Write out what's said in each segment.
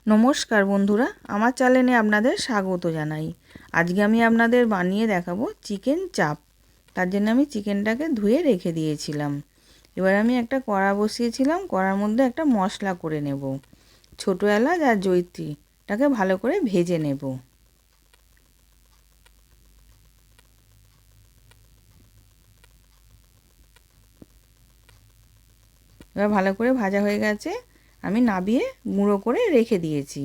নমস্কার বন্ধুরা, আমার চ্যানেলে আপনাদের স্বাগত জানাই। আজকে আমি আপনাদের বানিয়ে দেখাবো চিকেন চাপ। তার জন্য আমি চিকেনটাকে ধুয়ে রেখে দিয়েছিলাম। এবার আমি একটা কড়া বসিয়েছিলাম, কড়ার মধ্যে একটা মশলা করে নেব। ছোটো এলাচ আর জয়িত্রীটাকে ভালো করে ভেজে নেব। এবার ভালো করে ভাজা হয়ে গেছে, আমি নাবিয়ে গুঁড়ো করে রেখে দিয়েছি।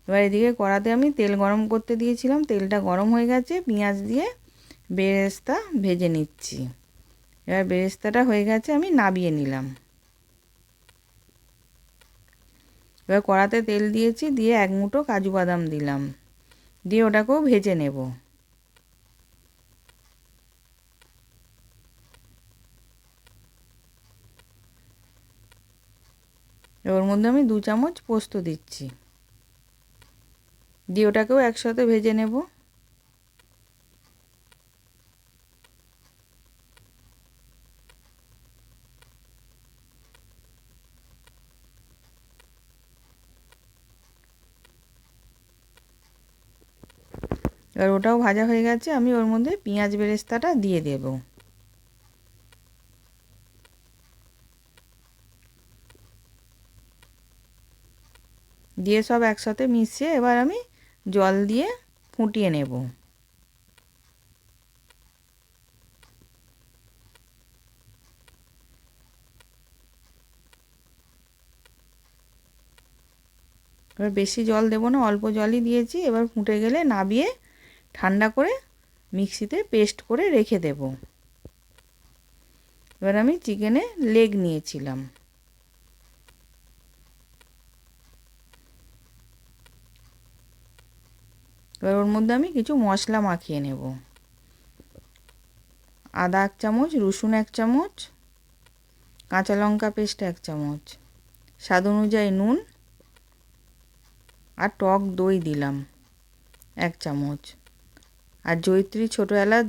এবার এদিকে কড়াতে আমি তেল গরম করতে দিয়েছিলাম, তেলটা গরম হয়ে গেছে, পেঁয়াজ দিয়ে বেরেস্তা ভেজে নিচ্ছি। এবার বেরেস্তাটা হয়ে গেছে, আমি নাবিয়ে নিলাম। এবার কড়াতে তেল দিয়েছি, দিয়ে এক মুঠো কাজু বাদাম দিলাম, দিয়ে ওটাকেও ভেজে নেব। ওর মধ্যে আমি 2 চামচ পোস্ত দিচ্ছি, দিয়ে ওটাকেও একসাথে ভেজে নেব। এবার ওটাও ভাজা হয়ে গেছে, আমি ওর মধ্যে পেঁয়াজ বেরেস্তাটা দিয়ে দেব। দিয়ে সব একসাথে মিশিয়ে এবার আমি জল দিয়ে ফুটিয়ে নেব। এবার বেশি জল দেব না, অল্প জলই দিয়েছি। এবার ফুটে গেলে নাবিয়ে ঠান্ডা করে মিক্সিতে পেস্ট করে রেখে দেব। এবার আমি চিকেনে লেগ নিয়েছিলাম, এবার ওর মধ্যে আমি কিছু মশলা মাখিয়ে নেব। আদা 1 চামচ, রসুন 1 চামচ, কাঁচা লঙ্কা পেস্ট 1 চামচ, স্বাদ অনুযায়ী নুন, আর টক দই দিলাম 1 চামচ, আর জয়িত্রী ছোটো এলাচ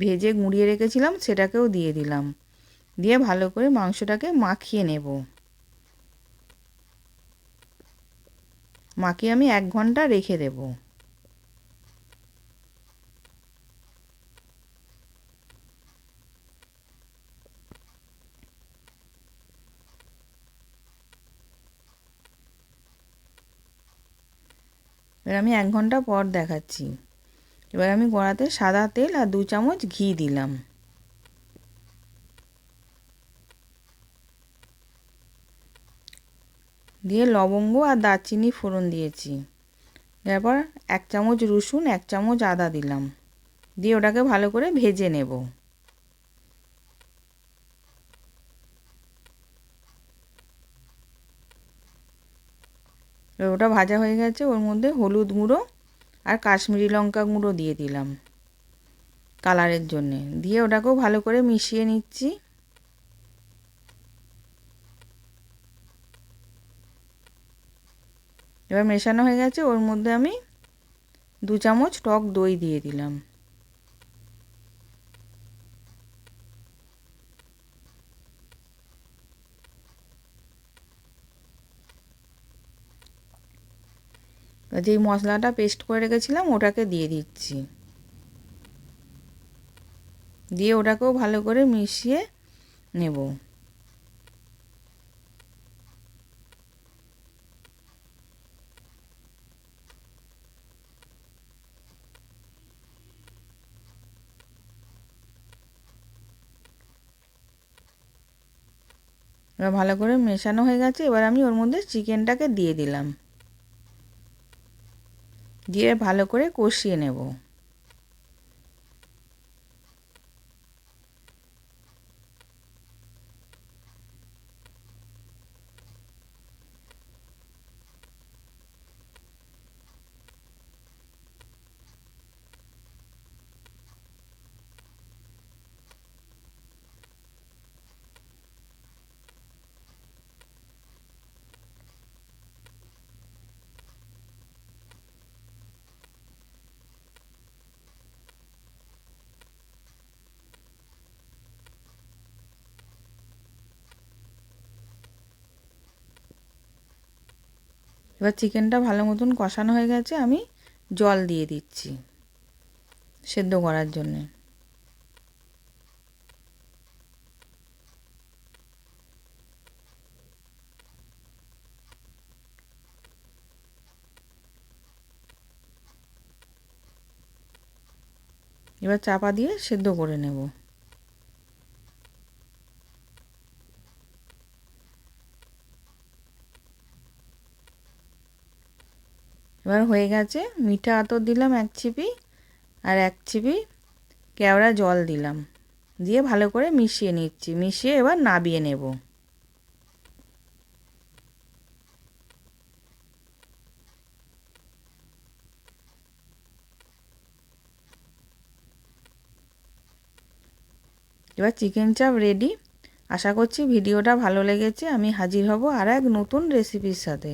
ভেজে গুঁড়িয়ে রেখেছিলাম সেটাকেও দিয়ে দিলাম। দিয়ে ভালো করে মাংসটাকে মাখিয়ে নেব। মাখিয়ে আমি 1 ঘন্টা রেখে দেব। এবার আমি 1 ঘন্টা পর দেখাচ্ছি। এবার আমি কড়াতে সাদা তেল আর 2 চামচ ঘি দিলাম, দিয়ে লবঙ্গ আর দারচিনি ফোড়ন দিয়েছি। এরপর 1 চামচ রসুন 1 চামচ আদা দিলাম, দিয়ে ওটাকে ভালো করে ভেজে নেব। ওটা ভাজা হয়ে গেছে, ওর মধ্যে হলুদ গুঁড়ো আর কাশ্মীরি লঙ্কা গুঁড়ো দিয়ে দিলাম কালারের জন্যে, দিয়ে ওটাকেও ভালো করে মিশিয়ে নিচ্ছি। এবার মেশানো হয়ে গেছে, ওর মধ্যে আমি 2 চামচ টক দই দিয়ে দিলাম। যেই মশলাটা পেস্ট করে রেখেছিলাম ওটাকে দিয়ে দিচ্ছি, দিয়ে ওটাকেও ভালো করে মিশিয়ে নেব। এবার ভালো করে মেশানো হয়ে গেছে, এবার আমি ওর মধ্যে চিকেনটাকে দিয়ে দিলাম, দিয়ে ভালো করে কষিয়ে নেব। এবার চিকেনটা ভালো মতন কষানো হয়ে গেছে, আমি জল দিয়ে দিচ্ছি সেদ্ধ করার জন্যে। এবার চাপা দিয়ে সেদ্ধ করে নেব। এবার হয়ে গেছে। মিঠা আতর দিলাম 1 চিপি, আর 1 চিপি কেওড়া জল দিলাম, দিয়ে ভালো করে মিশিয়ে নিচ্ছি। মিশিয়ে এবার নাবিয়ে নেব। এবার চিকেন চাপ রেডি। আশা করছি ভিডিওটা ভালো লেগেছে। আমি হাজির হব আর এক নতুন রেসিপির সাথে।